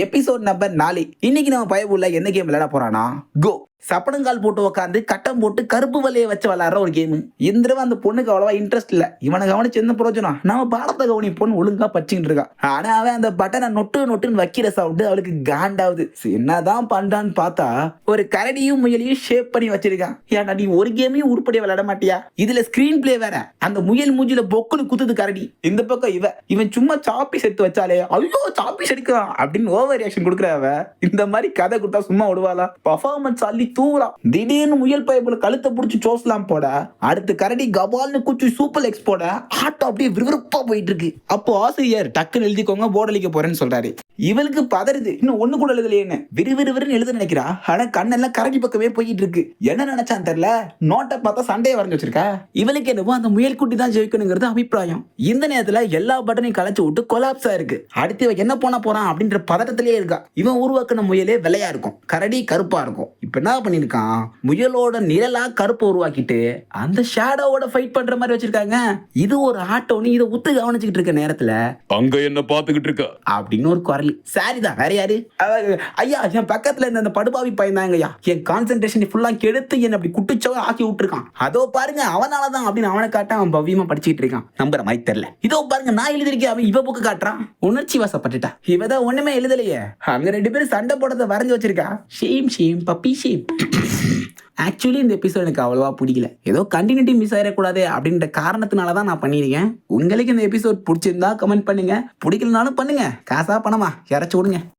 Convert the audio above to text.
Episode number 4. இன்னைக்கு நம்ம பயப்புள்ள என்ன கேம் விளையாட போறானா, கோ. சப்பனங்கால் போட்டு உட்காந்து கட்டம் போட்டு கருப்பு வலையை வச்சு விளையாடுற ஒரு கேம். இந்த தடவை அந்த பொண்ணுக்கு அவ்வளவா இன்ட்ரெஸ்ட் இல்ல. இவனை கவனிச்சு என்ன பிரயோஜனம், நம்ம பாடத்தை கவனி பொண்ணு ஒழுங்கா பச்சிக்கிட்டு இருக்கா. ஆனா அவன் அந்த பட்டனை நொட்டுன்னு வைக்கிற சவுண்டு அவளுக்கு காண்டாவது. என்னதான் பண்றான்னு பார்த்தா ஒரு கரடியும் முயலையும் ஷேப் பண்ணி வச்சிருக்கான். ஏன்டா நீ ஒரு கேமையும் உருப்படியா விளையாட மாட்டியா? இதுல ஸ்கிரீன் பிளே வேற. அந்த முயல் மூஞ்சில பொக்குன்னு குத்துது கரடி. இந்த பக்கம் இவன் சும்மா சாப்பீஸ் எடுத்து வச்சாலே ஐயோ சாப்பீஸ் எடுக்கிறான் அப்படின்னு ஓவர் ரியாக்ஷன் கொடுக்குறவ. இந்த மாதிரி கதை கொடுத்தா சும்மா விடுவாளா? பர்ஃபார்மன்ஸ் அள்ளி தூவலாம். திடீர்னு முயல் பைப்புல கழுத்தை பிடிச்சி சோஸ்லாம் போட, அடுத்து கரடி கபால்னு குச்சி சூப்பர் எக்ஸ் போட, ஆட்டம் அப்படியே விறுவிறுப்பா போயிட்டு இருக்கு. அப்போ ஆசிரியர் டக்குன்னு எழுதிக்கோங்க போர்டு அளிக்க போறேன்னு சொல்றாரு. இவளுக்கு பதறுது, இன்னும் ஒண்ணு கூட எழுதலையேன்னு விறுவிறுன்னு எழுத நினைக்கிறா. ஆனா கண்ணெல்லாம் கரடி பக்கமே போயிட்டு இருக்கு. என்ன நினைச்சான்னு தெரியல, நோட்டை பார்த்தா சண்டையை வரைஞ்சு வச்சிருக்கா. இவளுக்கு என்னவோ அந்த முயல் குட்டி தான் ஜெயிக்கணுங்கிறது அபிப்பிராயம். இந்த நேரத்துல எல்லா பட்டனையும் கலைச்சு விட்டு கொலாப்ஸா இருக்கு. அடுத்து இவன் என்ன பண்ண போறான் அப்படின்ற பதட்டத்திலேயே இருக்கா. இவன் உருவாக்குன முயலே வெள்ளையா இருக்கும், கரடி கருப்பா இருக்கும். இப்ப என்ன பண்ணிருக்கான், முயலோட நிழலா கருப்பை உருவாக்கிட்டு அந்த ஷேடோவோட ஃபைட் பண்ற மாதிரி வச்சிருக்காங்க. இது ஒரு ஆட்டோன்னு இதை உத்து கவனிச்சுக்கிட்டு இருக்க நேரத்துல அங்க என்ன பாத்துக்கிட்டு இருக்க அப்படின்னு ஒரு குரல். சாரிதான், வேற யாரு? ஐயா என் பக்கத்துல இருந்த அந்த படுபாவி பையன்தாங்க ஐயா. என் கான்சென்ட்ரேஷன் ஃபுல்லா கெடுத்து என்ன அப்படி குட்டிச்சவ ஆக்கி விட்டுருக்கான். அதோ பாருங்க அவனாலதான் அப்படின்னு அவனை காட்ட அவன் பவ்யமா படிச்சுக்கிட்டு இருக்கான். நம்புற மாதிரி தெரியல. இதோ பாருங்க நான் எழுதிருக்கேன், அவன் இவ புக்கு காட்டுறான். உணர்ச்சி வசப்பட்டுட்டா. இவதான் ஒண்ணுமே எழுதலையே. அங்க 2 பேரும் சண்டை போடுறத வரைஞ்சு வச்சிருக்கா. Shame puppy shame. ஆக்சுவலி இந்த எபிசோட் எனக்கு அவ்வளவா பிடிக்கல. ஏதோ கண்டினியூட்டி மிஸ் ஆயிடக்கூடாது அப்படின்ற காரணத்தினால தான் நான் பண்ணியிருக்கேன். உங்களுக்கு இந்த எபிசோட் பிடிச்சிருந்தா கமெண்ட் பண்ணுங்க, பிடிக்கலனாலும் பண்ணுங்க. காசா பணமா யாராச்சும் விடுங்க.